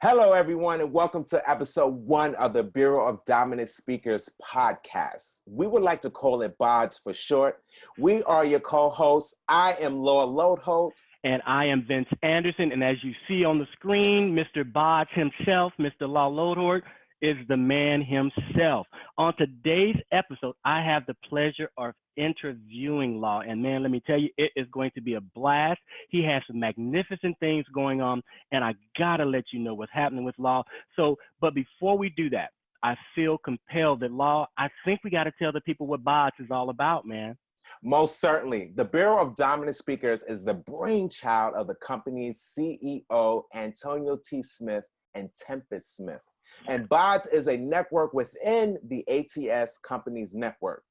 Hello, everyone, and welcome to episode 1 of the Bureau of Dominant Speakers podcast. We would like to call it BODS for short. We are your co-hosts. I am Loadholt. And I am Vince Anderson. And as you see on the screen, Mr. BODS himself, Mr. Loadholt, is the man himself. On today's episode, I have the pleasure of interviewing Law. And man, let me tell you, it is going to be a blast. He has some magnificent things going on, and I gotta let you know what's happening with Law. But before we do that, I feel compelled that Law, I think we gotta tell the people what BODS is all about, man. Most certainly. The Bureau of Dominant Speakers is the brainchild of the company's CEO, Antonio T. Smith and Tempest Smith. And BODS is a network within the ATS company's network,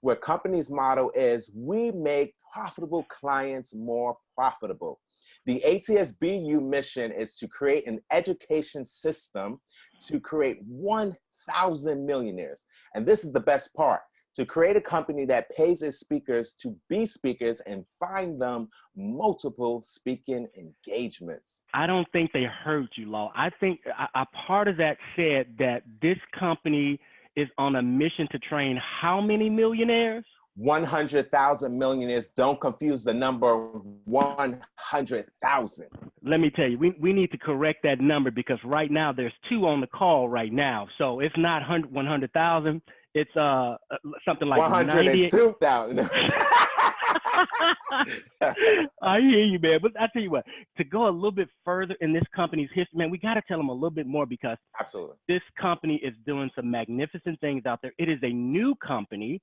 where company's motto is, we make profitable clients more profitable. The ATSBU mission is to create an education system to create 1,000 millionaires. And this is the best part, to create a company that pays its speakers to be speakers and find them multiple speaking engagements. I don't think they heard you, Law. I think a part of that said that this company is on a mission to train how many millionaires? 100,000 millionaires. Don't confuse the number 100,000. Let me tell you, we need to correct that number because right now there's 2 on the call right now. So it's not 100,000. It's something like 102,000. I hear you, man. But I tell you what, to go a little bit further in this company's history, man, we got to tell them a little bit more because Absolutely. This company is doing some magnificent things out there. It is a new company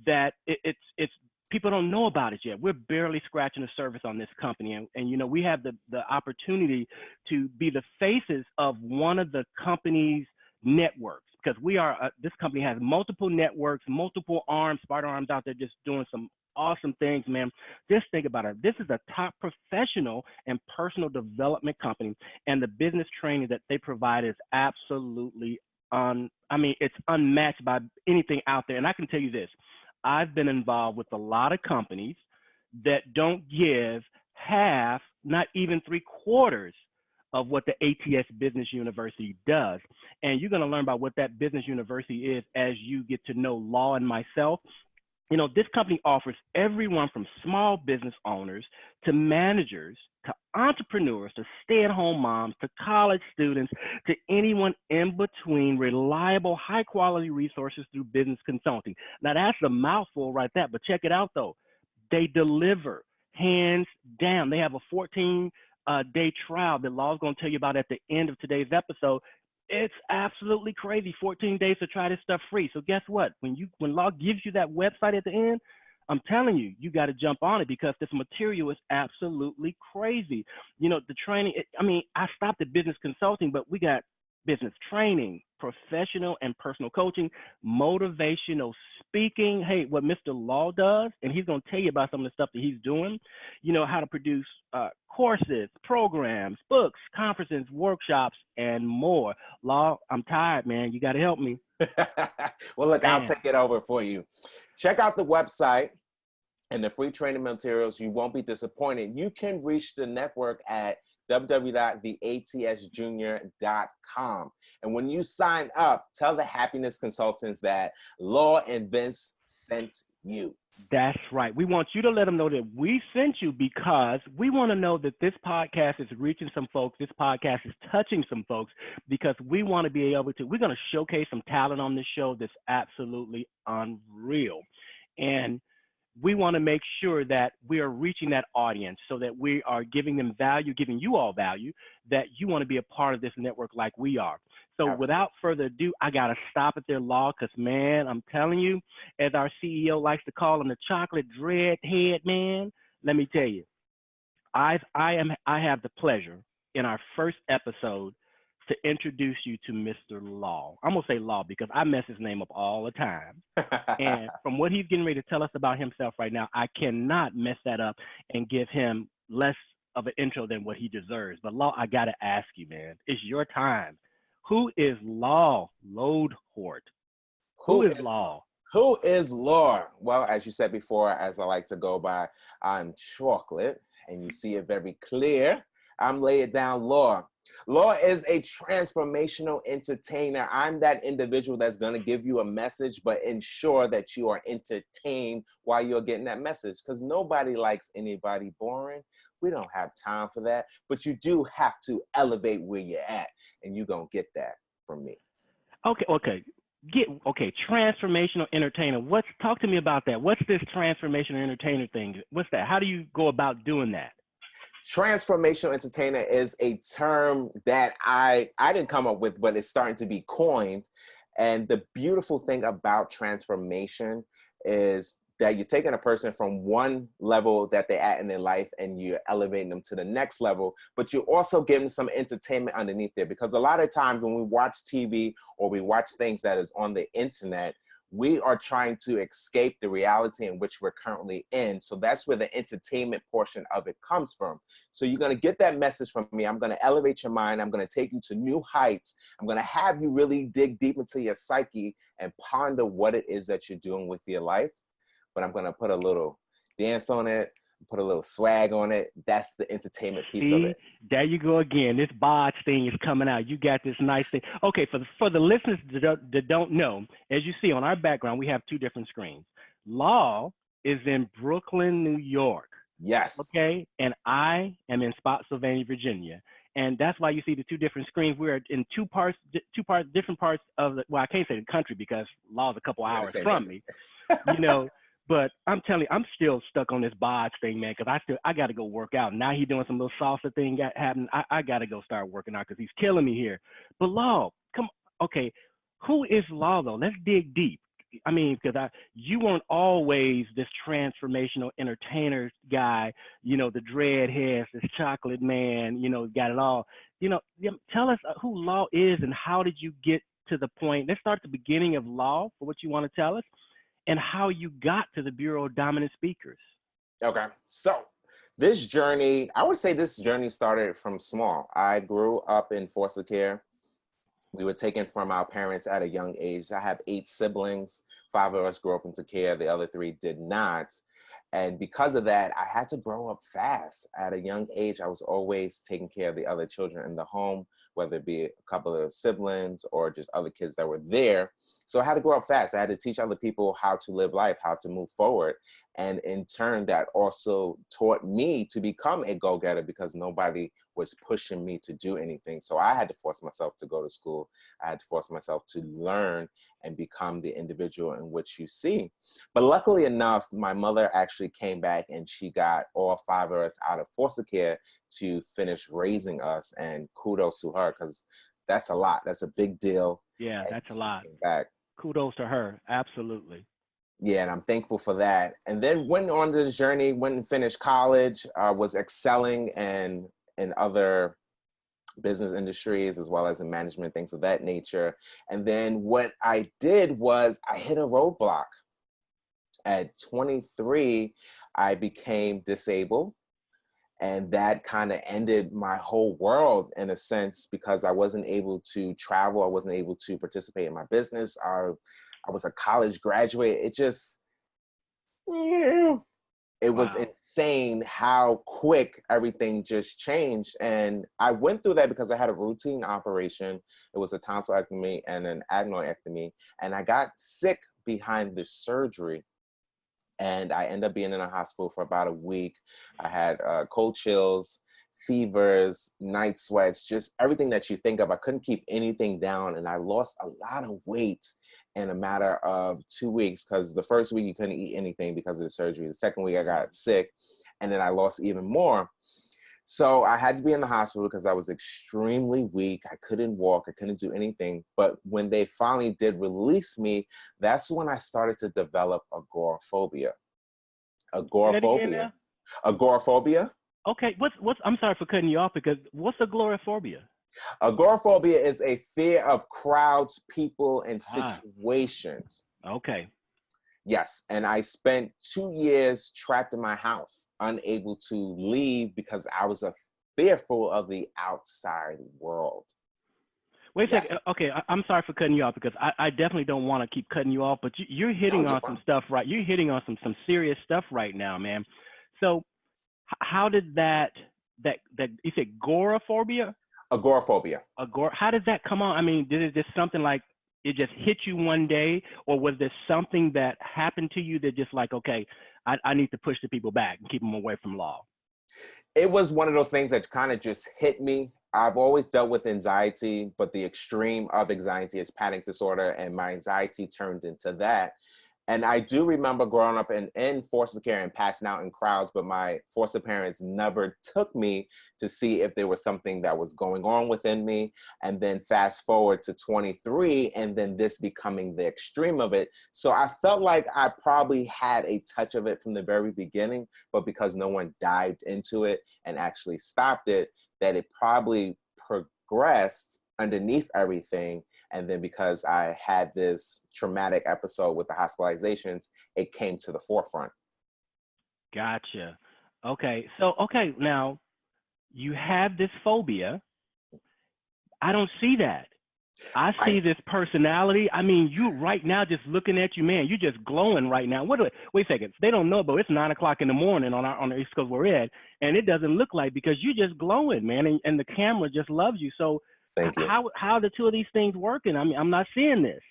that it's people don't know about it yet. We're barely scratching the surface on this company. And you know, we have the opportunity to be the faces of one of the company's networks. Because we are, this company has multiple networks, multiple arms, spider arms out there just doing some awesome things, man. Just think about it. This is a top professional and personal development company, and the business training that they provide is absolutely it's unmatched by anything out there. And I can tell you this, I've been involved with a lot of companies that don't give half, not even 3/4 of what the ATS Business University does. And you're going to learn about what that business university is as you get to know Law and myself. You know, this company offers everyone from small business owners to managers to entrepreneurs to stay-at-home moms to college students to anyone in between reliable, high-quality resources through business consulting. Now, that's a mouthful right there, but check it out, though. They deliver hands down. They have a 14-day trial that Law's going to tell you about at the end of today's episode. It's absolutely crazy. 14 days to try this stuff free. So guess what? When Law gives you that website at the end, I'm telling you, you got to jump on it because this material is absolutely crazy. You know, the training, I stopped at business consulting, but we got business training, professional and personal coaching, motivational speaking. Hey, what Mr. Law does, and he's going to tell you about some of the stuff that he's doing, you know, how to produce courses, programs, books, conferences, workshops, and more. Law, I'm tired, man. You got to help me. Well, look, I'll take it over for you. Check out the website and the free training materials. You won't be disappointed. You can reach the network at www.theatsjunior.com. And when you sign up, tell the happiness consultants that Law and Vince sent you. That's right. We want you to let them know that we sent you because we want to know that this podcast is reaching some folks. This podcast is touching some folks because we want to be able to, we're going to showcase some talent on this show that's absolutely unreal. And we want to make sure that we are reaching that audience so that we are giving them value, giving you all value, that you want to be a part of this network like we are. So Absolutely. Without further ado, I got to stop at their Law because, man, I'm telling you, as our CEO likes to call him, the chocolate dread head man, let me tell you, I have the pleasure in our first episode to introduce you to Mr. Law. I'm going to say Law because I mess his name up all the time. And from what he's getting ready to tell us about himself right now, I cannot mess that up and give him less of an intro than what he deserves. But Law, I got to ask you, man, it's your time. Who is Law Loadholt? Who is Law? Who is Law? Well, as you said before, as I like to go by, I'm chocolate, and you see it very clear. I'm Lay It Down Law. Law is a transformational entertainer. I'm that individual that's going to give you a message, but ensure that you are entertained while you're getting that message, because nobody likes anybody boring. We don't have time for that, but you do have to elevate where you're at, and you're going to get that from me. Okay. Transformational entertainer. Talk to me about that. What's this transformational entertainer thing? What's that? How do you go about doing that? Transformational entertainer is a term that I didn't come up with, but it's starting to be coined. And the beautiful thing about transformation is that you're taking a person from one level that they're at in their life and you're elevating them to the next level, but you're also giving some entertainment underneath there. Because a lot of times when we watch TV or we watch things that is on the internet, we are trying to escape the reality in which we're currently in. So that's where the entertainment portion of it comes from. So you're going to get that message from me. I'm going to elevate your mind. I'm going to take you to new heights. I'm going to have you really dig deep into your psyche and ponder what it is that you're doing with your life. But I'm going to put a little dance on it, put a little swag on it. That's the entertainment piece of it. There you go again. This BODS thing is coming out. You got this nice thing. Okay, for the listeners that don't know, as you see on our background, we have two different screens. Law is in Brooklyn, New York. Yes. Okay, and I am in Spotsylvania, Virginia. And that's why you see the two different screens. We're in different parts of the, well, I can't say the country because Law is a couple hours from me, you know. But I'm telling you, I'm still stuck on this BODS thing, man, because I got to go work out. Now he's doing some little salsa thing happening. I got to go start working out because he's killing me here. But Law, come on. Okay, who is Law, though? Let's dig deep. I mean, because you weren't always this transformational entertainer guy, you know, the dread heads, this chocolate man, you know, got it all. You know, tell us who Law is and how did you get to the point. Let's start at the beginning of Law for what you want to tell us, and how you got to the Bureau of Dominant Speakers. Okay, so this journey, I would say this journey started from small. I grew up in foster care. We were taken from our parents at a young age. I have 8 siblings. 5 of us grew up into care. The other 3 did not. And because of that, I had to grow up fast. At a young age, I was always taking care of the other children in the home, whether it be a couple of siblings or just other kids that were there. So I had to grow up fast. I had to teach other people how to live life, how to move forward. And in turn, that also taught me to become a go-getter because nobody was pushing me to do anything. So I had to force myself to go to school. I had to force myself to learn and become the individual in which you see. But luckily enough, my mother actually came back and she got all 5 of us out of foster care to finish raising us. And kudos to her, because that's a lot. That's a big deal. Yeah, and that's a lot. Back. Kudos to her. Absolutely. Yeah, and I'm thankful for that. And then went on this journey, went and finished college, was excelling in other business industries as well as in management, things of that nature. And then what I did was I hit a roadblock. At 23, I became disabled. And that kind of ended my whole world in a sense, because I wasn't able to travel. I wasn't able to participate in my business. I was a college graduate. It just, it was insane how quick everything just changed. And I went through that because I had a routine operation. It was a tonsillectomy and an adenoidectomy. And I got sick behind the surgery. And I ended up being in a hospital for about a week. I had cold chills, fevers, night sweats, just everything that you think of. I couldn't keep anything down. And I lost a lot of weight in a matter of 2 weeks, because the first week you couldn't eat anything because of the surgery. The second week I got sick, and then I lost even more. So I had to be in the hospital because I was extremely weak. I couldn't walk. I couldn't do anything. But when they finally did release me, that's when I started to develop agoraphobia. Agoraphobia. Agoraphobia. Okay, what's? I'm sorry for cutting you off, because what's agoraphobia? Agoraphobia is a fear of crowds, people, and situations. Okay. Yes, and I spent 2 years trapped in my house, unable to leave because I was fearful of the outside world. Wait a second. Okay, I'm sorry for cutting you off, because I definitely don't want to keep cutting you off, but you're hitting on some stuff, right? You're hitting on some serious stuff right now, man. So how did that that you said agoraphobia? Agoraphobia. How does that come on? I mean, did it just something like it just hit you one day, or was there something that happened to you that just like, okay, I need to push the people back and keep them away from law? It was one of those things that kind of just hit me. I've always dealt with anxiety, but the extreme of anxiety is panic disorder, and my anxiety turned into that. And I do remember growing up in foster care and passing out in crowds, but my foster parents never took me to see if there was something that was going on within me. And then fast forward to 23, and then this becoming the extreme of it. So I felt like I probably had a touch of it from the very beginning, but because no one dived into it and actually stopped it, that it probably progressed underneath everything. And then because I had this traumatic episode with the hospitalizations, it came to the forefront. Gotcha. Okay. So, okay, now you have this phobia. I don't see that. I see this personality. I mean, you right now, just looking at you, man, you're just glowing right now. Wait a second. They don't know, but it's 9 o'clock in the morning on the East Coast where we're at, and it doesn't look like, because you're just glowing, man, and the camera just loves you. So how the two of these things working? I mean, I'm not seeing this.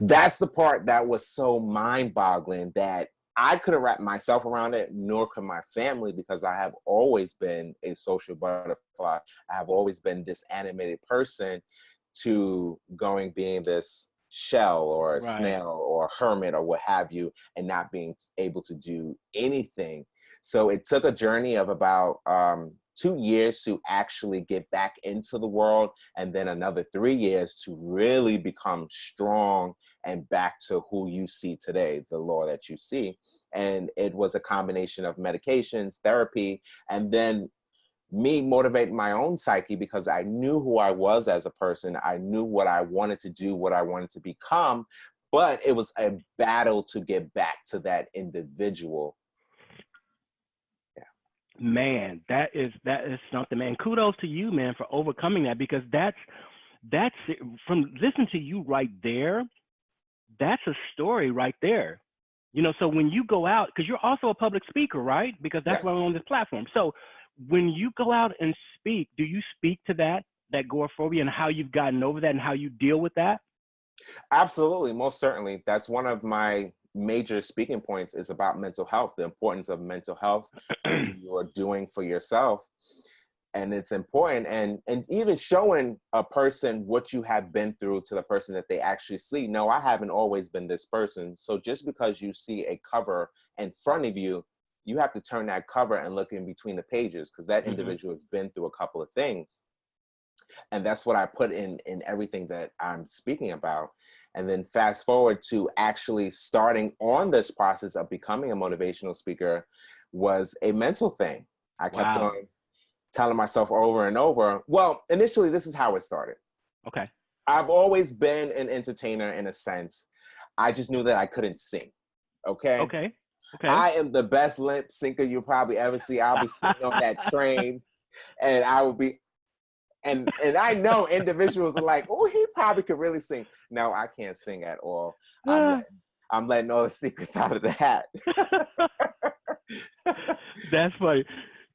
That's the part that was so mind-boggling that I couldn't wrap myself around it, nor could my family, because I have always been a social butterfly. I have always been this animated person to being this shell or a snail or a hermit or what have you, and not being able to do anything. So it took a journey of about 2 years to actually get back into the world, and then another 3 years to really become strong and back to who you see today, the Law that you see. And it was a combination of medications, therapy, and then me motivate my own psyche, because I knew who I was as a person. I knew what I wanted to do, what I wanted to become, but it was a battle to get back to that individual. Yeah. Man, that is something, man. Kudos to you, man, for overcoming that, because that's from listening to you right there, that's a story right there. You know, so when you go out, because you're also a public speaker, right? Because that's why we're on this platform. So when you go out and speak, do you speak to that agoraphobia and how you've gotten over that and how you deal with that? Absolutely, most certainly. That's one of my major speaking points, is about mental health, the importance of mental health, what you're doing for yourself. And it's important, and even showing a person what you have been through to the person that they actually see. No, I haven't always been this person. So just because you see a cover in front of you, you have to turn that cover and look in between the pages, because that individual has been through a couple of things. And that's what I put in everything that I'm speaking about. And then fast forward to actually starting on this process of becoming a motivational speaker was a mental thing. I kept on telling myself over and over. Well, initially, this is how it started. Okay. I've always been an entertainer in a sense. I just knew that I couldn't sing. Okay. I am the best lip syncer you'll probably ever see. I'll be sitting on that train, and I will be, and I know individuals are like, oh, he probably could really sing. No, I can't sing at all. I'm letting all the secrets out of the hat. That's funny.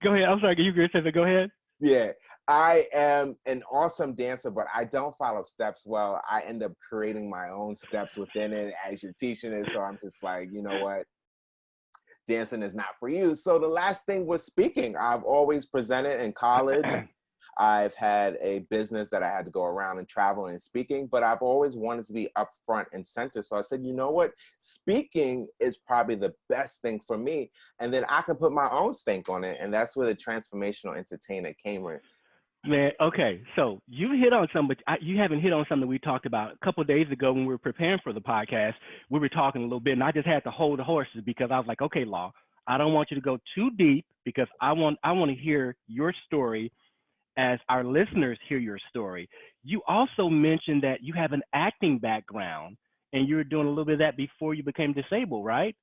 Go ahead. I'm sorry. You could say that. Go ahead. Yeah. I am an awesome dancer, but I don't follow steps well. I end up creating my own steps within it as you're teaching it. So I'm just like, you know what? Dancing is not for you. So the last thing was speaking. I've always presented in college. I've had a business that I had to go around and travel and speaking, but I've always wanted to be up front and center. So I said, you know what? Speaking is probably the best thing for me. And then I can put my own stink on it. And that's where the transformational entertainer came in. Man, okay. So you hit on something, but you haven't hit on something we talked about a couple of days ago when we were preparing for the podcast. We were talking a little bit, and I just had to hold the horses, because I was like, okay, Law, I don't want you to go too deep, because I want to hear your story as our listeners hear your story. You also mentioned that you have an acting background, and you were doing a little bit of that before you became disabled, right?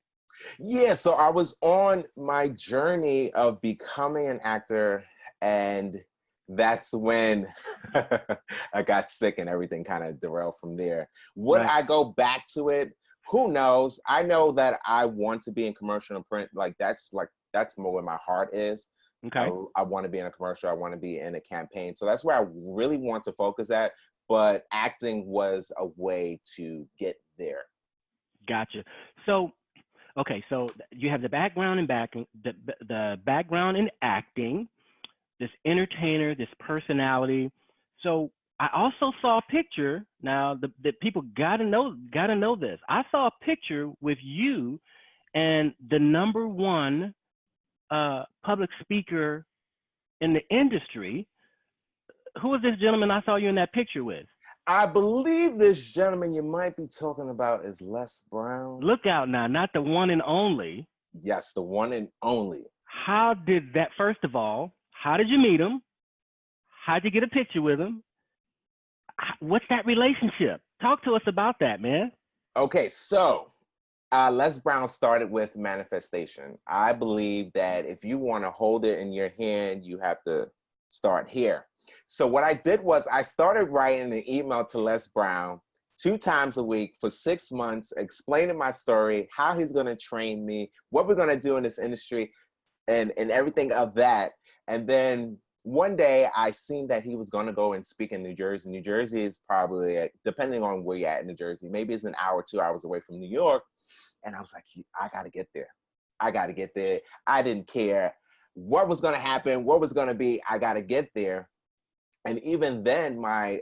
Yeah, so I was on my journey of becoming an actor, and that's when I got sick and everything kind of derailed from there. Would I go back to it? Who knows? I know that I want to be in commercial and print. That's more where my heart is. Okay. I want to be in a commercial. I want to be in a campaign. So that's where I really want to focus at. But acting was a way to get there. Gotcha. So, okay, so you have the background in the background in acting, this entertainer, this personality. So I also saw a picture. Now the people gotta know this. I saw a picture with you and the number one public speaker in the industry. Who is this gentleman I saw you in that picture with? I believe this gentleman you might be talking about is Les Brown. Look out now, not the one and only. Yes, the one and only. How did that, first of all, how did you meet him? How'd you get a picture with him? What's that relationship? Talk to us about that, man. Okay, so Les Brown started with manifestation. I believe that if you want to hold it in your hand, you have to start here. So what I did was I started writing an email to Les Brown 2 times a week for 6 months, explaining my story, how he's going to train me, what we're going to do in this industry, and everything of that. And then one day I seen that he was going to go and speak in New Jersey. New Jersey is probably, depending on where you're at in New Jersey, maybe it's an hour, 2 hours away from New York. And I was like, I got to get there. I got to get there. I didn't care what was going to happen, what was going to be. I got to get there. And even then, my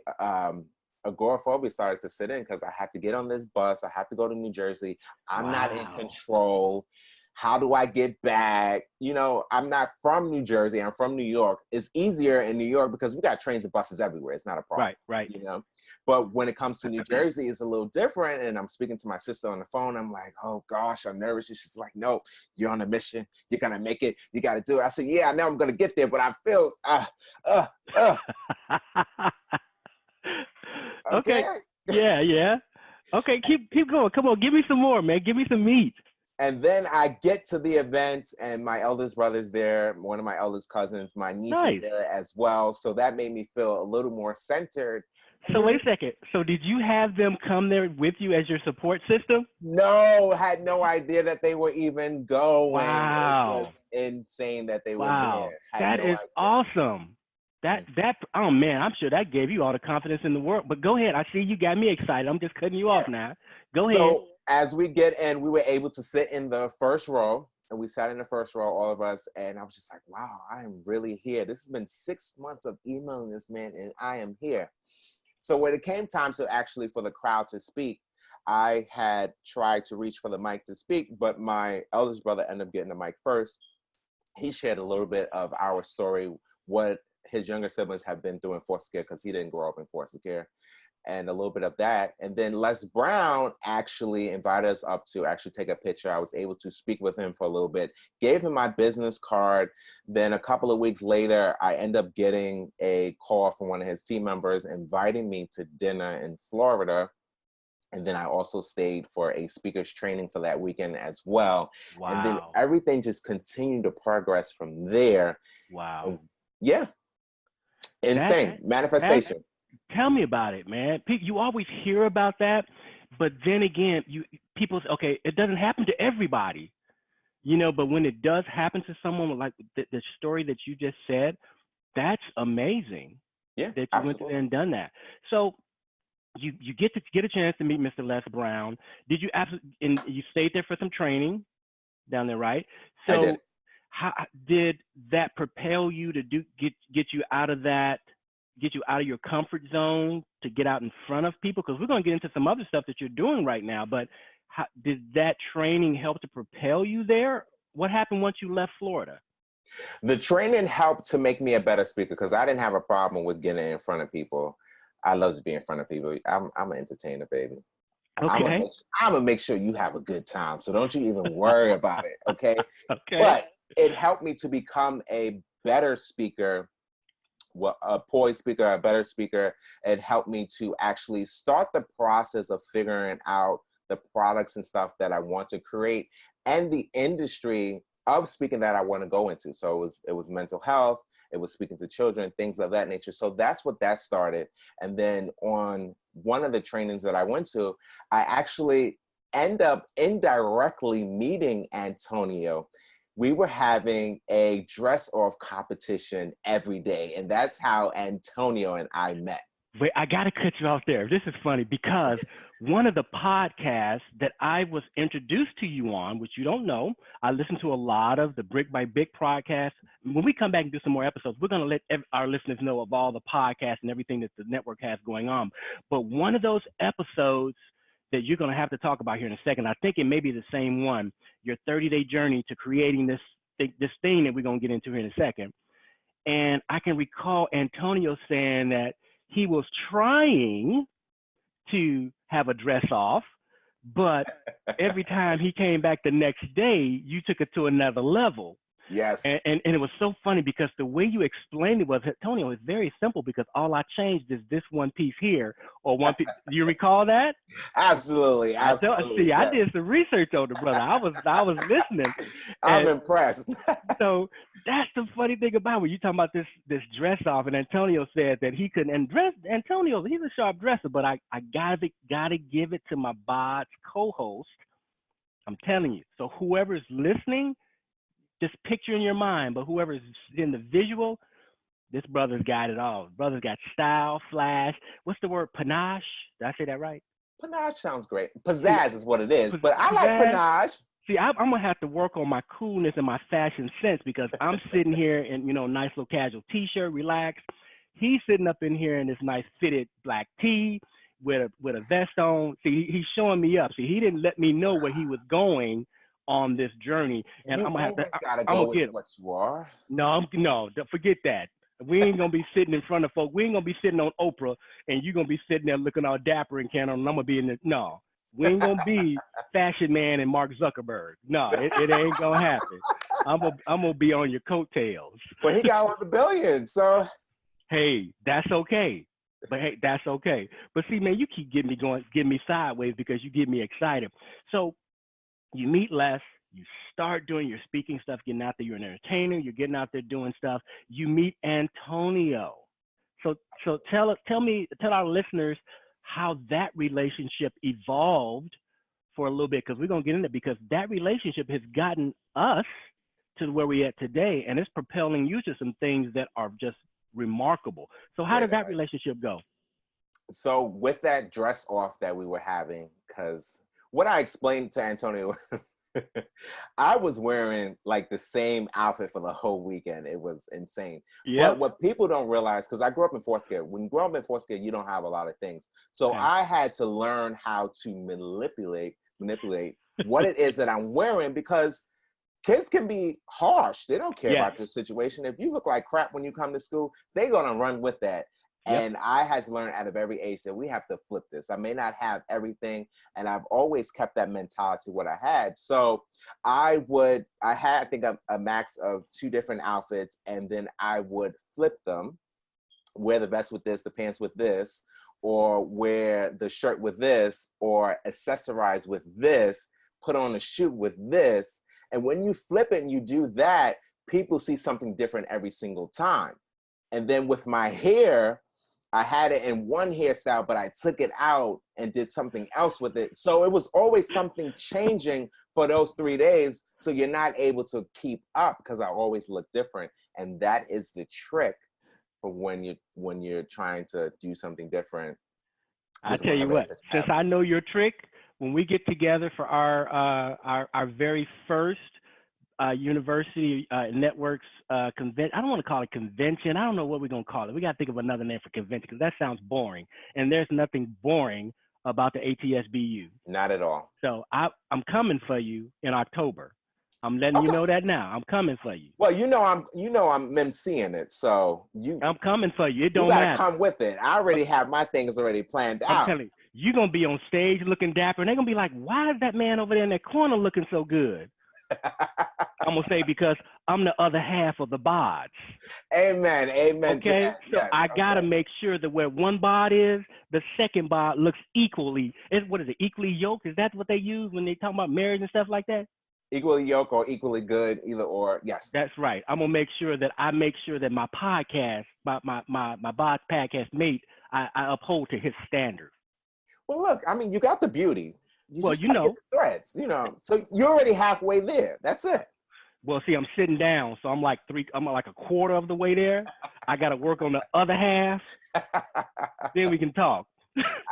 agoraphobia started to sit in because I have to get on this bus. I have to go to New Jersey. I'm not in control. How do I get back? You know, I'm not from New Jersey. I'm from New York. It's easier in New York because we got trains and buses everywhere. It's not a problem. Right. You know, but when it comes to New Jersey, it's a little different. And I'm speaking to my sister on the phone. I'm like, oh gosh, I'm nervous. And she's like, no, you're on a mission. You're gonna make it. You got to do it. I said, yeah, I know I'm gonna get there, but I feel, Okay. Yeah. Okay, keep going. Come on, give me some more, man. Give me some meat. And then I get to the event and my eldest brother's there, one of my eldest cousins, my niece is there as well. So that made me feel a little more centered. So wait a second. So did you have them come there with you as your support system? No, had no idea that they were even going. Wow. It was insane that they were Wow. there. That is awesome. That oh man, I'm sure that gave you all the confidence in the world. But go ahead. I see you got me excited. I'm just cutting you off now. Go ahead. So as we get in, we were able to sit in the first row, and we sat in the first row, all of us, and I was just like, wow, I am really here. This has been 6 months of emailing this man, and I am here. So when it came time to actually for the crowd to speak, I had tried to reach for the mic to speak, but my eldest brother ended up getting the mic first. He shared a little bit of our story, what his younger siblings have been through in foster care, because he didn't grow up in foster care, and a little bit of that. And then Les Brown actually invited us up to actually take a picture. I was able to speak with him for a little bit, gave him my business card. Then a couple of weeks later, I end up getting a call from one of his team members inviting me to dinner in Florida. And then I also stayed for a speaker's training for that weekend as well. Wow. And then everything just continued to progress from there. Wow. And yeah. Insane. Manifestation. Tell me about it, man. You always hear about that, but then again, people say, okay, it doesn't happen to everybody, you know, but when it does happen to someone like the story that you just said, that's amazing. Yeah, that you went there and done that. So you get a chance to meet Mr. Les Brown. Did you and you stayed there for some training down there, right? So I did. How did that propel you to get you out of your comfort zone to get out in front of people? Because we're going to get into some other stuff that you're doing right now, but did that training help to propel you there? What happened once you left Florida? The training helped to make me a better speaker because I didn't have a problem with getting in front of people. I love to be in front of people. I'm an entertainer, baby. Okay. I'm gonna make sure you have a good time. So don't you even worry about it, okay? Okay. But it helped me to become a better speaker, a poised speaker, a better speaker. It helped me to actually start the process of figuring out the products and stuff that I want to create and the industry of speaking that I want to go into. So it was mental health, it was speaking to children, things of that nature. So that's what that started. And then on one of the trainings that I went to, I actually end up indirectly meeting Antonio. we were having a dress off competition every day. And that's how Antonio and I met. Wait, I got to cut you off there. This is funny because one of the podcasts that I was introduced to you on, which you don't know, I listen to a lot of the Brick by Brick podcast. When we come back and do some more episodes, we're going to let our listeners know of all the podcasts and everything that the network has going on. But one of those episodes that you're going to have to talk about here in a second, I think it may be the same one, your 30-day journey to creating this thing that we're going to get into here in a second. And I can recall Antonio saying that he was trying to have a dress off, but every time he came back the next day, you took it to another level. Yes. And it was so funny because the way you explained it was, Antonio, it's very simple because all I changed is this one piece here or one piece. Do you recall that? Absolutely. See, I did some research on the brother. I was listening. I'm impressed. So that's the funny thing about when you talking about this dress off, and Antonio said that he couldn't. And Antonio, he's a sharp dresser, but I gotta give it to my BODS co-host. I'm telling you. So whoever's listening, just picture in your mind, but whoever's in the visual, this brother's got it all. Brother's got style, flash. What's the word? Panache? Did I say that right? Panache sounds great. Pizzazz is what it is, but I like panache. See, I'm gonna have to work on my coolness and my fashion sense because I'm sitting here in, nice little casual t-shirt, relaxed. He's sitting up in here in this nice fitted black tee with a vest on. See, he's showing me up. See, he didn't let me know where he was going on this journey, and I'm gonna have to. I'm gonna get what you are. No, forget that. We ain't gonna be sitting in front of folk. We ain't gonna be sitting on Oprah, and you gonna be sitting there looking all dapper and can on. And I'm gonna be in the no. We ain't gonna be Fashion Man and Mark Zuckerberg. No, it ain't gonna happen. I'm gonna be on your coattails. But he got all the billions, so. Hey, that's okay. But hey, that's okay. But see, man, you keep getting me sideways because you get me excited. So you meet Les, you start doing your speaking stuff, getting out there, you're an entertainer, you're getting out there doing stuff. You meet Antonio. So tell our listeners how that relationship evolved for a little bit, because we're gonna get into it, because that relationship has gotten us to where we're at today, and it's propelling you to some things that are just remarkable. So how did that relationship go? So with that dress off that we were having, because what I explained to Antonio, I was wearing like the same outfit for the whole weekend. It was insane. Yeah. But what people don't realize, because I grew up in Fort Scare. When you grow up in Fort Scare, you don't have a lot of things. So I had to learn how to manipulate what it is that I'm wearing, because kids can be harsh. They don't care about your situation. If you look like crap when you come to school, they're going to run with that. Yep. And I had to learn at a very age that we have to flip this. I may not have everything, and I've always kept that mentality what I had. So I had, I think, a max of 2 different outfits, and then I would flip them, wear the vest with this, the pants with this, or wear the shirt with this, or accessorize with this, put on a shoe with this. And when you flip it and you do that, people see something different every single time. And then with my hair, I had it in one hairstyle, but I took it out and did something else with it. So it was always something changing for those 3 days. So you're not able to keep up, because I always look different. And that is the trick for when you're trying to do something different. I tell you what, since I know your trick, when we get together for our very first university networks convention. I don't want to call it convention. I don't know what we're going to call it. We got to think of another name for convention, because that sounds boring. And there's nothing boring about the ATSBU. Not at all. So I'm coming for you in October. I'm letting you know that now. I'm coming for you. Well, I'm emceeing it, so I'm coming for you. It don't matter. You gotta come with it. I already have my things already planned out. I'm telling you, you're gonna be on stage looking dapper, and they're gonna be like, "Why is that man over there in that corner looking so good?" I'm gonna say, because I'm the other half of the BODS. Amen. Okay, so I gotta make sure that where one bod is, the second bod looks equally. What is it? Equally yoked? Is that what they use when they talk about marriage and stuff like that? Equally yoked or equally good, either or. Yes. That's right. I'm gonna make sure that my podcast, my BODS podcast mate, I uphold to his standards. Well, look, I mean, you got the beauty. You get the threads, so you're already halfway there. That's it. Well, see, I'm sitting down, so I'm like a quarter of the way there. I got to work on the other half. Then we can talk.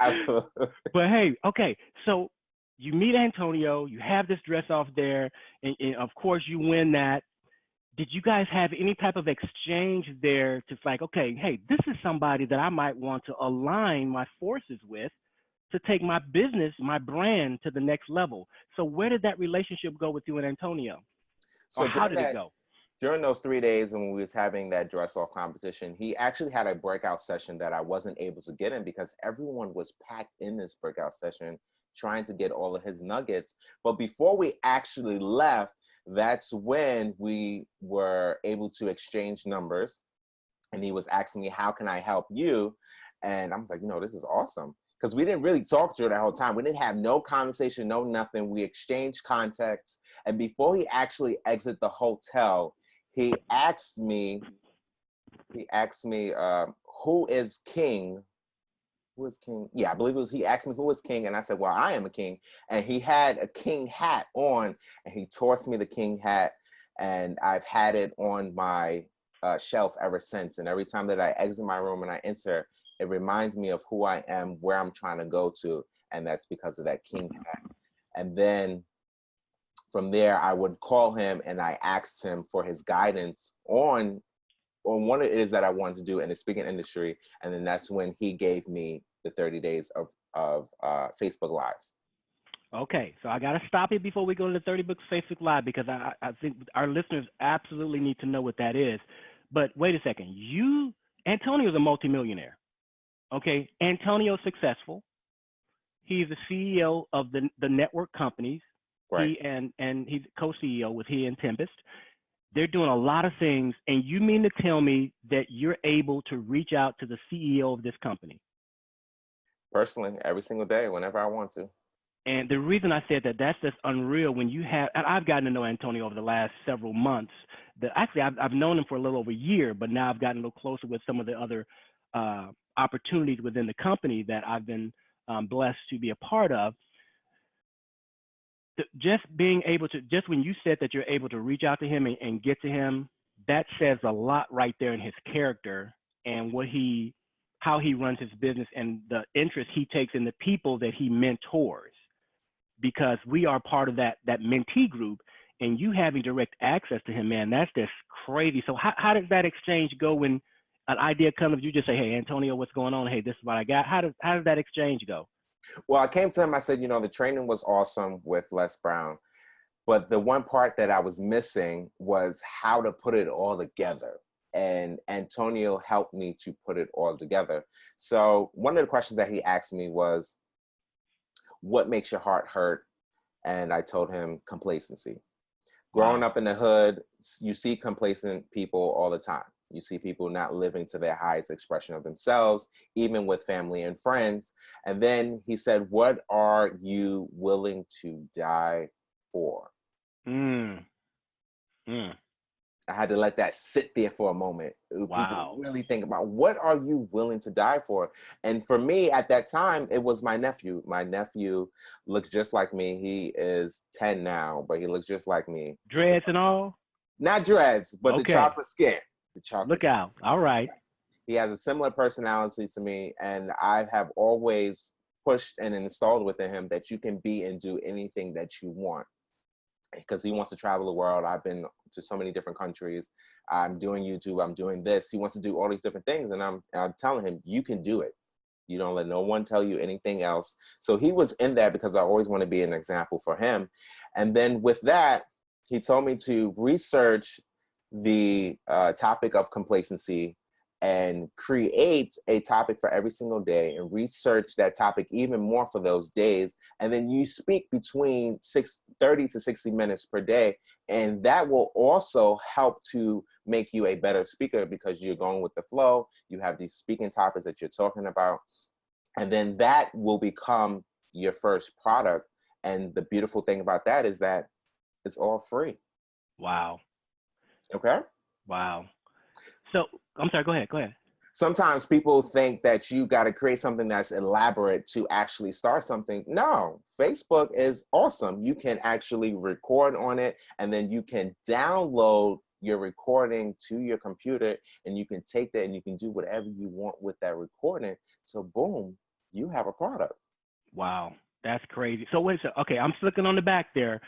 Absolutely. But hey, okay, so you meet Antonio, you have this dress off there, and of course you win that. Did you guys have any type of exchange there to like, okay, hey, this is somebody that I might want to align my forces with to take my business, my brand to the next level? So where did that relationship go with you and Antonio? Or So how did it go? during those 3 days when we was having that dress off competition, he actually had a breakout session that I wasn't able to get in because everyone was packed in this breakout session trying to get all of his nuggets. But before we actually left, that's when we were able to exchange numbers. And he was asking me, how can I help you? And I was like, this is awesome. Because we didn't really talk through that whole time. We didn't have no conversation, no nothing. We exchanged contacts. And before he actually exited the hotel, he asked me, who is king? Who is king? Yeah, I believe it was, he asked me who is king. And I said, well, I am a king. And he had a king hat on, and he tossed me the king hat. And I've had it on my shelf ever since. And every time that I exit my room and I enter, it reminds me of who I am, where I'm trying to go to. And that's because of that king hat. And then from there, I would call him and I asked him for his guidance on what it is that I wanted to do in the speaking industry. And then that's when he gave me the 30 days of Facebook Lives. Okay, so I got to stop you before we go to the 30 Books Facebook Live, because I think our listeners absolutely need to know what that is. But wait a second. Antonio's a multimillionaire. Okay, Antonio's successful. He's the CEO of the network companies. Right. And he's co-CEO with he and Tempest. They're doing a lot of things, and you mean to tell me that you're able to reach out to the CEO of this company? Personally, every single day, whenever I want to. And the reason I said that's just unreal when you have, and I've gotten to know Antonio over the last several months. Actually, I've known him for a little over a year, but now I've gotten a little closer with some of the other opportunities within the company that I've been blessed to be a part of. Just being able to, just when you said that you're able to reach out to him and get to him, that says a lot right there in his character and how he runs his business and the interest he takes in the people that he mentors. Because we are part of that mentee group, and you having direct access to him, man, that's just crazy. So how does that exchange go when an idea comes? You just say, hey, Antonio, what's going on? Hey, this is what I got. How does that exchange go? Well, I came to him, I said, the training was awesome with Les Brown, but the one part that I was missing was how to put it all together. And Antonio helped me to put it all together. So one of the questions that he asked me was, what makes your heart hurt? And I told him complacency. Growing up in the hood, you see complacent people all the time. You see people not living to their highest expression of themselves, even with family and friends. And then he said, what are you willing to die for? I had to let that sit there for a moment. Wow. People really think about, what are you willing to die for? And for me at that time, it was my nephew. My nephew looks just like me. He is 10 now, but he looks just like me. Dreads and all? Not dreads, but the chocolate skin. The chocolate Look out. All right. Yes. He has a similar personality to me, and I have always pushed and installed within him that you can be and do anything that you want. Because he wants to travel the world. I've been to so many different countries. I'm doing YouTube. I'm doing this. He wants to do all these different things. And I'm telling him, you can do it. You don't let no one tell you anything else. So he was in that because I always want to be an example for him. And then with that, he told me to research the topic of complacency and create a topic for every single day and research that topic even more for those days. And then you speak between 30 to 60 minutes per day. And that will also help to make you a better speaker because you're going with the flow. You have these speaking topics that you're talking about. And then that will become your first product. And the beautiful thing about that is that it's all free. Wow. Okay. Wow. So I'm sorry, go ahead. Sometimes people think that you got to create something that's elaborate to actually start something. No, Facebook is awesome. You can actually record on it, and then you can download your recording to your computer, and you can take that and you can do whatever you want with that recording. So boom, you have a product. Wow, that's crazy. So wait a second. Okay, I'm looking on the back there,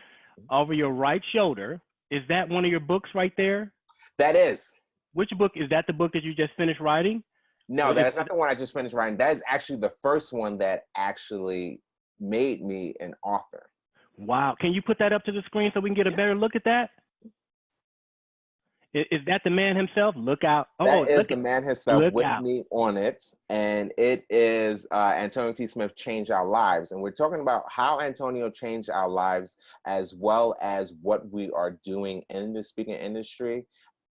over your right shoulder. Is that one of your books right there? That is. Which book is that? The book that you just finished writing? No, that is not the one I just finished writing. That is actually the first one that actually made me an author. Wow. Can you put that up to the screen so we can get a better look at that? Is that the man himself? Look out. That is the man himself with me on it. And it is Antonio T. Smith, Change Our Lives. And we're talking about how Antonio changed our lives, as well as what we are doing in the speaking industry,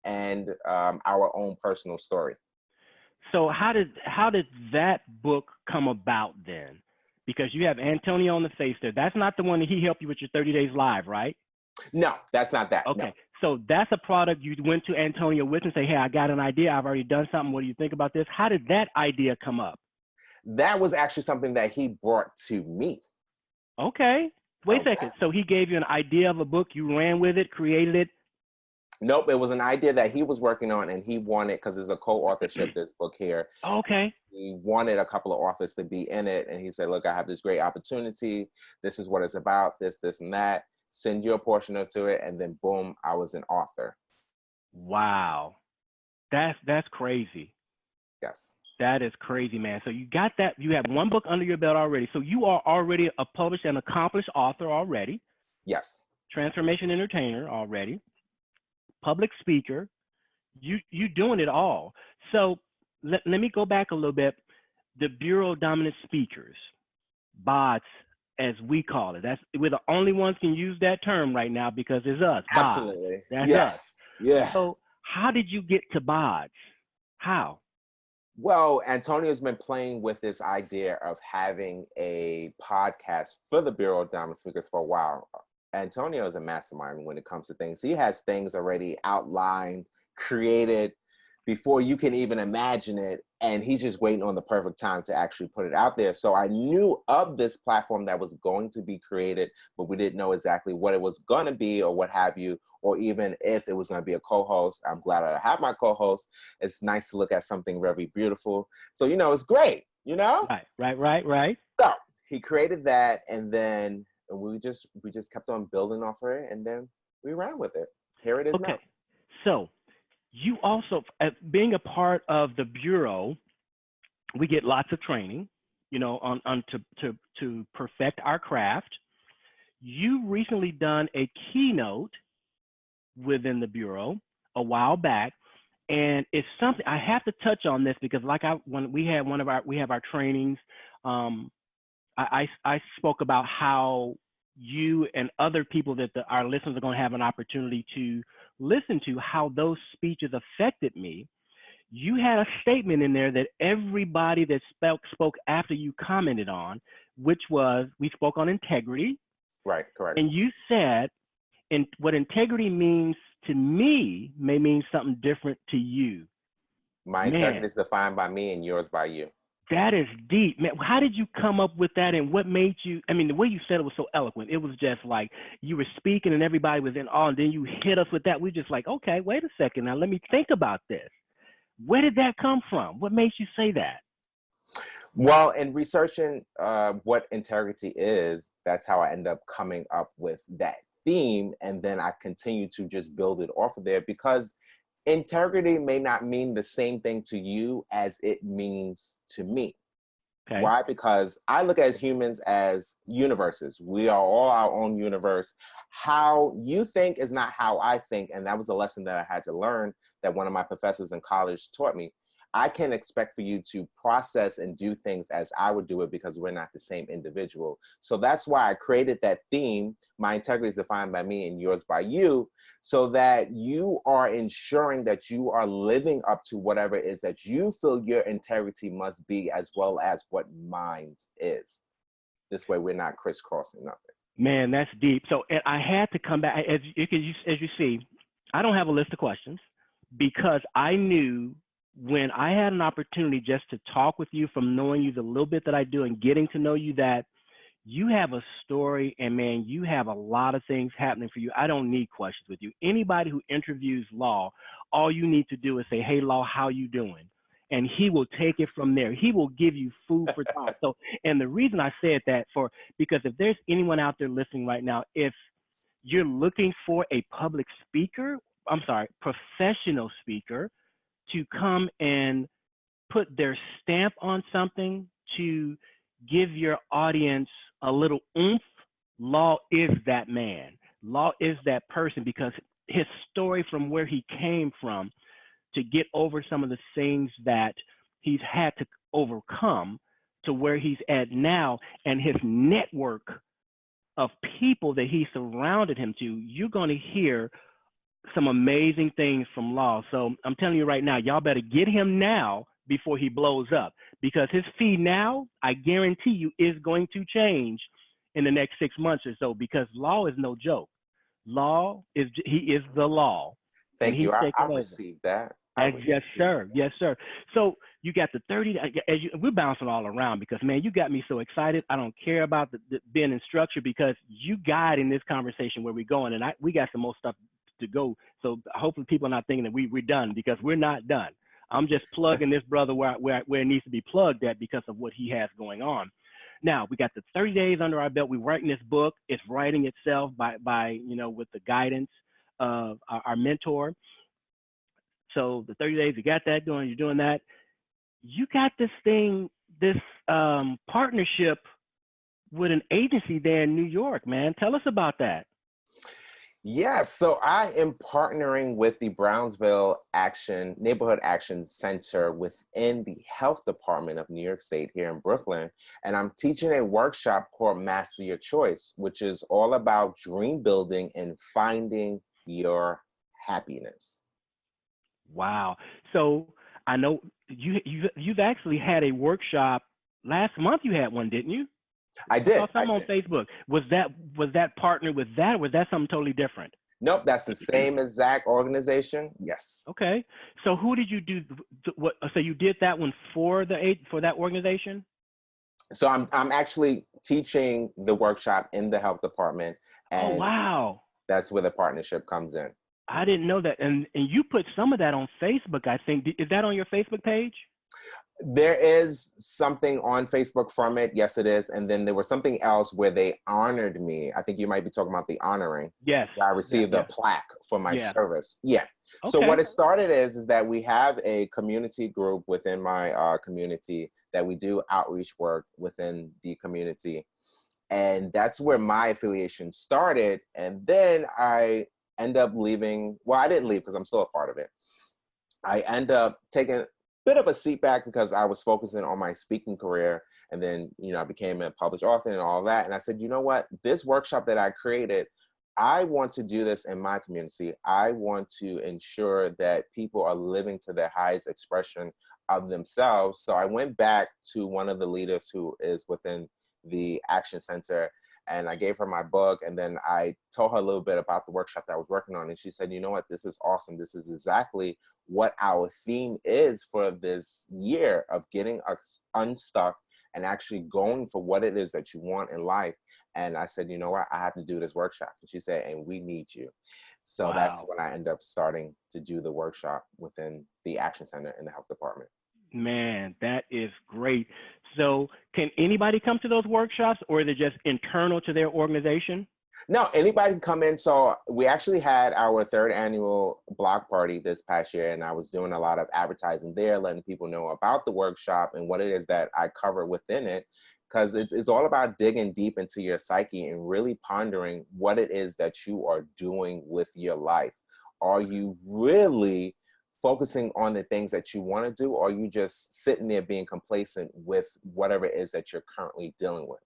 and our own personal story. So how did that book come about then? Because you have Antonio on the face there. That's not the one that he helped you with your 30 Days Live, right? No, that's not that. Okay. No. So that's a product you went to Antonio with and say, hey, I got an idea. I've already done something. What do you think about this? How did that idea come up? That was actually something that he brought to me. Okay. Wait a second. So he gave you an idea of a book. You ran with it, created it. Nope, it was an idea that he was working on, and he wanted, because there's a co-authorship, this book here. Okay. He wanted a couple of authors to be in it, and he said, look, I have this great opportunity. This is what it's about, this, and that. Send you a portion of to it, and then boom, I was an author. Wow. That's crazy. Yes. That is crazy, man. So you got that. You have one book under your belt already. So you are already a published and accomplished author already. Yes. Transformation entertainer already. Public speaker. You doing it all. So let me go back a little bit. The Bureau of Dominant Speakers, BODS, as we call it. We're the only ones can use that term right now because it's us. BODS. Absolutely. That's yes. us. Yeah. So how did you get to BODS? How? Well, Antonio's been playing with this idea of having a podcast for the Bureau of Dominant Speakers for a while. Antonio is a mastermind when it comes to things. He has things already outlined, created before you can even imagine it, and he's just waiting on the perfect time to actually put it out there. So I knew of this platform that was going to be created, but we didn't know exactly what it was going to be or what have you, or even if it was going to be a co-host. I'm glad I have my co-host. It's nice to look at something very beautiful. So, it's great, Right. So he created that, and then we just kept on building off of it, and then we ran with it. Here it is now. So you also, being a part of the Bureau, we get lots of training, on to perfect our craft. You recently done a keynote within the Bureau a while back, and it's something I have to touch on this because when we have our trainings, I spoke about how you and other people that our listeners are going to have an opportunity to listen to, how those speeches affected me. You had a statement in there that everybody that spoke after you commented on, which was, we spoke on integrity. Right, correct. And you said, and what integrity means to me may mean something different to you. My integrity is defined by me and yours by you. That is deep, man. How did you come up with that, and what made you? I mean, the way you said it was so eloquent. It was just like you were speaking, and everybody was in awe, and then you hit us with that. We just like, okay, wait a second, now let me think about this. Where did that come from? What made you say that? Well, in researching what integrity is, that's how I end up coming up with that theme, and then I continue to just build it off of there, because integrity may not mean the same thing to you as it means to me. Okay. Why? Because I look at humans as universes. We are all our own universe. How you think is not how I think. And that was a lesson that I had to learn, that one of my professors in college taught me. I can't expect for you to process and do things as I would do it, because we're not the same individual. So that's why I created that theme. My integrity is defined by me and yours by you, so that you are ensuring that you are living up to whatever it is that you feel your integrity must be, as well as what mine is. This way we're not crisscrossing nothing. Man, that's deep. So I had to come back. As you see, I don't have a list of questions, because I knew when I had an opportunity just to talk with you, from knowing you the little bit that I do and getting to know you, that you have a story, and man, you have a lot of things happening for you. I don't need questions with you. Anybody who interviews Law, all you need to do is say, "Hey, Law, how you doing?" And he will take it from there. He will give you food for thought. So, and the reason I said that because if there's anyone out there listening right now, if you're looking for a public speaker, professional speaker to come and put their stamp on something, to give your audience a little oomph, Law is that man. Law is that person, because his story from where he came from to get over some of the things that he's had to overcome to where he's at now, and his network of people that he surrounded him to, you're going to hear some amazing things from Law. So I'm telling you right now, y'all better get him now before he blows up, because his fee now, I guarantee you, is going to change in the next 6 months or so, because Law is no joke. He is the law. Thank you. I over. received that. Yes, sir. Yes, sir. So you got the 30, we're bouncing all around, because, man, you got me so excited. I don't care about the being in structure, because you guide in this conversation where we're going, and we got some more stuff to go. So hopefully people are not thinking that we're done, because we're not done. I'm just plugging this brother where it needs to be plugged at, because of what he has going on. Now, we got the 30 days under our belt. We're writing this book. It's writing itself by with the guidance of our mentor. So the 30 days, you got that going. You're doing that. You got this partnership with an agency there in New York, man. Tell us about that. Yes, so I am partnering with the Brownsville Neighborhood Action Center within the Health Department of New York State here in Brooklyn. And I'm teaching a workshop called Master Your Choice, which is all about dream building and finding your happiness. Wow. So I know you've actually had a workshop last month. You had one, didn't you? I did. I saw something on Facebook. Was that partnered with that, or was that something totally different? Nope, that's the same exact organization. Yes. Okay. So who did you do what? So you did that one for that organization? So I'm actually teaching the workshop in the health department, and oh, wow, that's where the partnership comes in. I didn't know that. And you put some of that on Facebook, I think. Is that on your Facebook page? There is something on Facebook from it. Yes, it is. And then there was something else where they honored me. I think you might be talking about the honoring. Yes. I received a plaque for my service. Yeah. Okay. So what it started is that we have a community group within my community that we do outreach work within the community. And that's where my affiliation started. And then I end up leaving. Well, I didn't leave because I'm still a part of it. I end up taking bit of a seat back because I was focusing on my speaking career, and then I became a published author and all that. And I said, you know what, this workshop that I created, I want to do this in my community. I want to ensure that people are living to their highest expression of themselves. So I went back to one of the leaders who is within the Action Center, and I gave her my book, and then I told her a little bit about the workshop that I was working on. And she said, you know what, this is awesome. This is exactly what our theme is for this year, of getting us unstuck and actually going for what it is that you want in life. And I said, you know what, I have to do this workshop. And she said, and we need you. So that's when I ended up starting to do the workshop within the Action Center in the health department. Man, that is great. So can anybody come to those workshops, or is it just internal to their organization? No, anybody can come in. So we actually had our 3rd annual block party this past year, and I was doing a lot of advertising there, letting people know about the workshop and what it is that I cover within it, because it's all about digging deep into your psyche and really pondering what it is that you are doing with your life. Are you really focusing on the things that you want to do, or are you just sitting there being complacent with whatever it is that you're currently dealing with?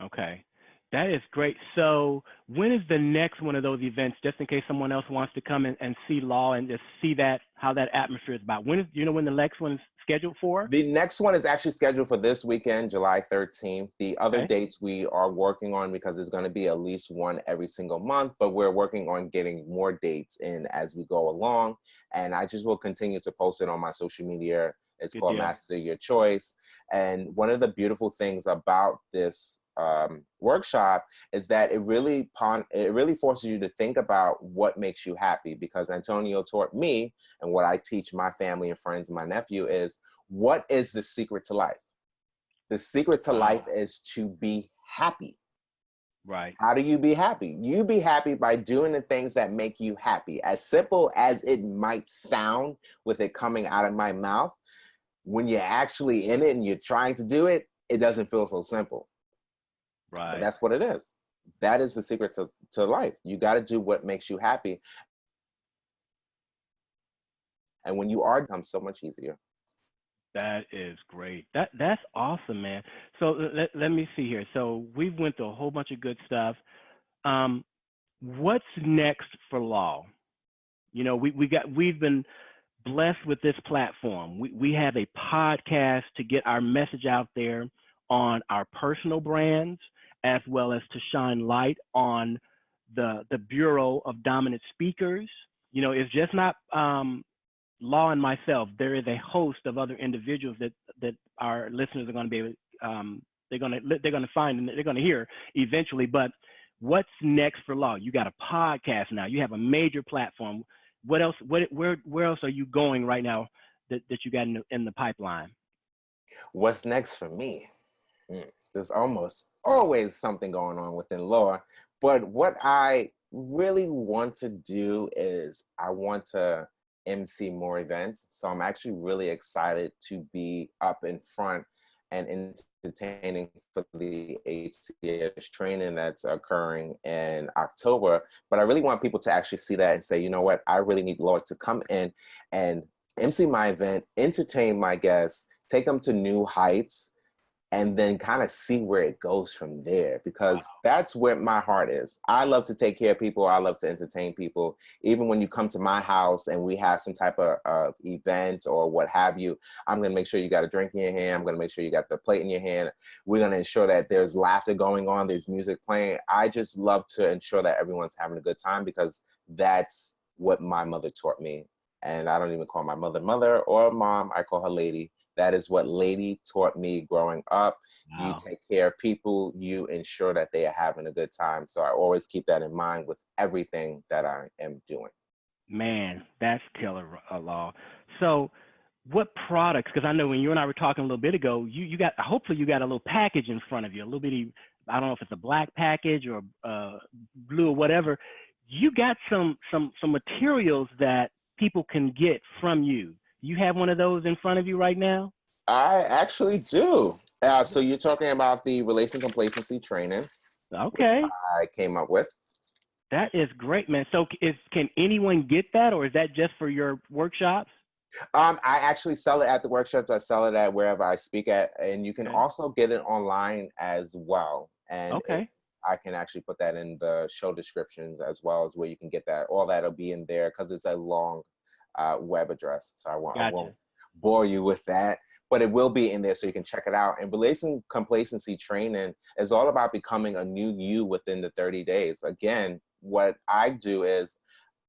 Okay. That is great. So when is the next one of those events, just in case someone else wants to come and see Law and just see that, how that atmosphere is about? When is, do you know when the next one is scheduled for? The next one is actually scheduled for this weekend, July 13th. The other Okay. dates we are working on because there's going to be at least one every single month, but we're working on getting more dates in as we go along. And I just will continue to post it on my social media. It's Good called deal. Master Your Choice. And one of the beautiful things about this workshop is that it really forces you to think about what makes you happy, because Antonio taught me, and what I teach my family and friends and my nephew is, what is the secret to life? The secret to life Wow. is to be happy. Right. How do you be happy? You be happy by doing the things that make you happy. As simple as it might sound with it coming out of my mouth, when you're actually in it and you're trying to do it, it doesn't feel so simple. But Right. that's what it is. That is the secret to life. You got to do what makes you happy. And when you are, it becomes so much easier. That is great. That's awesome, man. So let me see here. So we've went through a whole bunch of good stuff. What's next for Law? You know, we've been blessed with this platform. We have a podcast to get our message out there on our personal brands, as well as to shine light on the Bureau of Dominant Speakers. You know, it's just not Law and myself. There is a host of other individuals that our listeners are going to be able, they're going to find and they're going to hear eventually. But what's next for Law? You got a podcast now. You have a major platform. What else? Where else are you going right now that you got in the pipeline? What's next for me? There's almost always something going on within law. But what I really want to do is I want to MC more events. So I'm actually really excited to be up in front and entertaining for the ACS training that's occurring in October. But I really want people to actually see that and say, you know what, I really need law to come in and MC my event, entertain my guests, take them to new heights, and then kind of see where it goes from there, because that's where my heart is. I love to take care of people. I love to entertain people. Even when you come to my house and we have some type of event or what have you, I'm going to make sure you got a drink in your hand. I'm going to make sure you got the plate in your hand. We're going to ensure that there's laughter going on, there's music playing. I just love to ensure that everyone's having a good time, because that's what my mother taught me. And I don't even call my mother mother or mom. I call her lady. That is what lady taught me growing up. You Wow. take care of people, you ensure that they are having a good time. So I always keep that in mind with everything that I am doing. Man, that's killer, Law. So what products, because I know when you and I were talking a little bit ago, you got, hopefully you got a little package in front of you, a little bitty, I don't know if it's a black package or blue or whatever. You got some materials that people can get from you. You have one of those in front of you right now? I actually do. So you're talking about the relation complacency training, which Okay. I came up with. That is great, man. So can anyone get that, or is that just for your workshops? I actually sell it at the workshops. I sell it at wherever I speak at, and you can Okay. also get it online as well. And Okay. I can actually put that in the show descriptions as well, as where you can get that. All that'll be in there because it's a long web address. So I Gotcha. won't bore you with that, but it will be in there so you can check it out. And relation complacency training is all about becoming a new you within the 30 days. Again, what I do is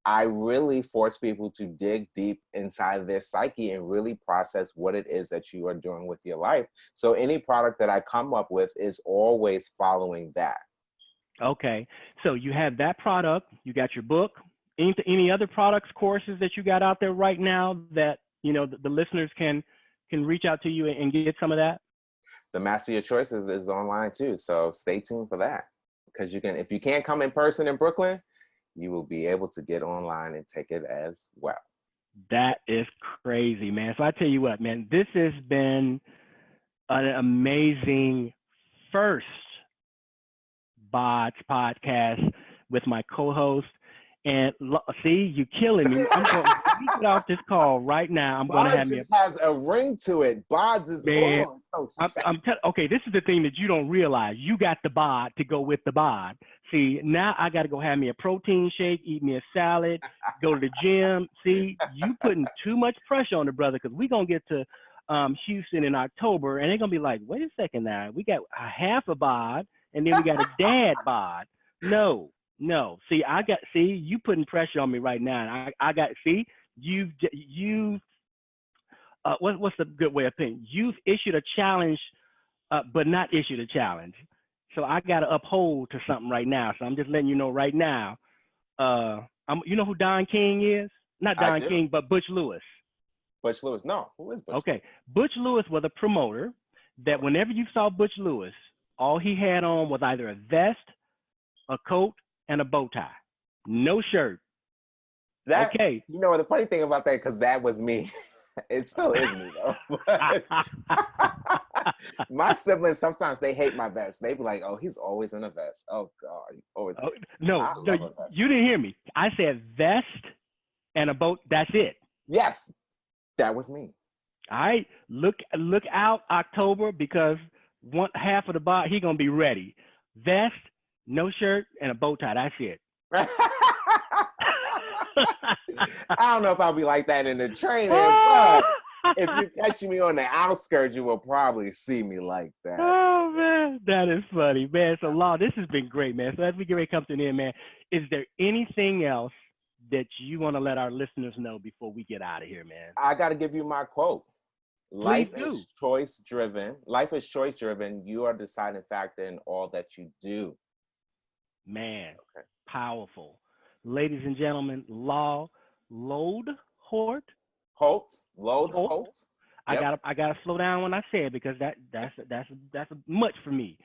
I really force people to dig deep inside of their psyche and really process what it is that you are doing with your life. So any product that I come up with is always following that. Okay. So you have that product, you got your book. Any other products, courses that you got out there right now that, you know, the listeners can reach out to you and get some of that? The Master Your Choices is online too. So stay tuned for that. Because you can, if you can't come in person in Brooklyn, you will be able to get online and take it as well. That is crazy, man. So I tell you what, man, this has been an amazing first BODS podcast with my co-host. And see, you're killing me. I'm going to get off this call right now. I'm going to have BODS me just has a ring to it. BODS is, man. oh, it's so sexy. Okay, this is the thing that you don't realize. You got the bod to go with the bod. See, now I got to go have me a protein shake, eat me a salad, go to the gym. See, you putting too much pressure on the brother, because we're going to get to Houston in October, and they're going to be like, wait a second now. We got a half a bod, and then we got a dad bod. No. See, you putting pressure on me right now. What's the good way of putting? You've issued a challenge, but not issued a challenge. So I got to uphold to something right now. So I'm just letting you know right now. You know who Don King is? Not Don King, but Butch Lewis. Butch Lewis. No, who is Butch? Okay, Butch Lewis was a promoter that whenever you saw Butch Lewis, all he had on was either a vest, a coat, and a bow tie. No shirt. Okay. You know the funny thing about that, because that was me. It still is me though. My siblings, sometimes they hate my vest. They be like, "Oh, he's always in a vest." Oh God, he always. Oh, no, you didn't hear me. I said vest and a boat. That's it. Yes, that was me. All right, look out October, because one half of the bar he gonna be ready. Vest, no shirt, and a bow tie. That's it. I don't know if I'll be like that in the training, but if you catch me on the outskirts, you will probably see me like that. Oh man, that is funny, man. So Law, this has been great, man. So as we get ready to come to the end, man, is there anything else that you want to let our listeners know before we get out of here, man? I got to give you my quote. Life Please do. is choice driven. Life is choice driven. You are the deciding factor in all that you do. Man, okay. Powerful. Ladies and gentlemen, Loadholt. Loadholt. Yep. I gotta slow down when I say it, because that's much for me.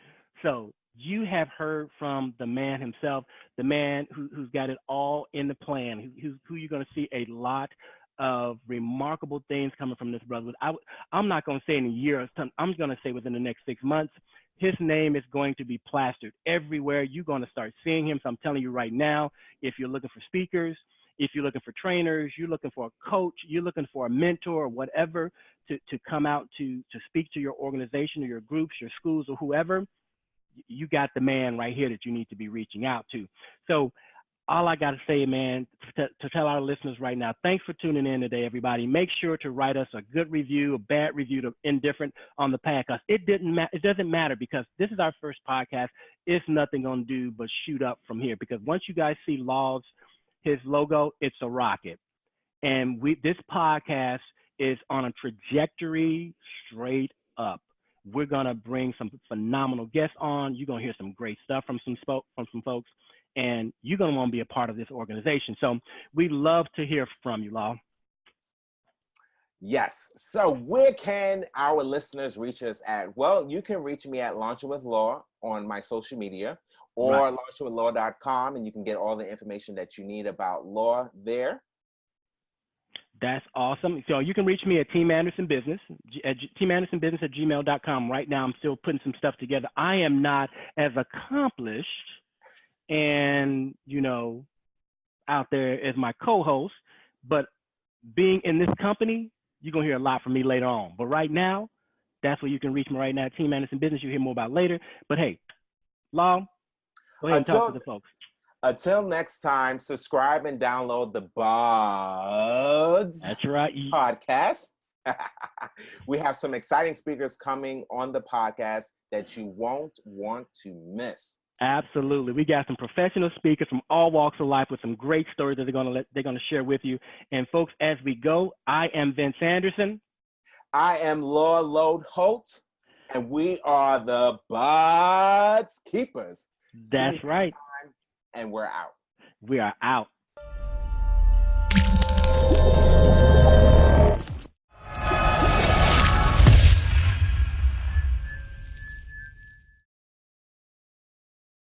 So you have heard from the man himself, the man who's got it all in the plan, who you're gonna see a lot of remarkable things coming from this brother. I'm not gonna say in a year or something. I'm gonna say within the next 6 months. His name is going to be plastered everywhere. You're going to start seeing him. So I'm telling you right now, if you're looking for speakers, if you're looking for trainers, you're looking for a coach, you're looking for a mentor or whatever to come out to speak to your organization or your groups, your schools, or whoever, you got the man right here that you need to be reaching out to. So all I got to say, man, to tell our listeners right now, thanks for tuning in today, everybody. Make sure to write us a good review, a bad review, to indifferent on the podcast. It doesn't matter, because this is our first podcast. It's nothing going to do but shoot up from here, because once you guys see Law's, his logo, it's a rocket. And this podcast is on a trajectory straight up. We're going to bring some phenomenal guests on. You're going to hear some great stuff from some folks. And you're going to want to be a part of this organization. So we love to hear from you, Law. Yes. So where can our listeners reach us at? Well, you can reach me at Launching with Law on my social media, or right, launchingwithlaw.com, and you can get all the information that you need about Law there. That's awesome. So you can reach me at Team Anderson Business, teamandersonbusiness@gmail.com. Right now, I'm still putting some stuff together. I am not as accomplished and, out there as my co-host, but being in this company, you're going to hear a lot from me later on. But right now, that's where you can reach me right now, Team Anderson Business. You'll hear more about later. But hey, Law, go ahead and talk to the folks. Until next time, subscribe and download the BODS. That's right. Podcast. We have some exciting speakers coming on the podcast that you won't want to miss. Absolutely. We got some professional speakers from all walks of life with some great stories that they're going to share with you. And folks, as we go, I am Vince Anderson. I am Law Loadholt, and we are the BODS Keepers. That's right. And we're out. We are out.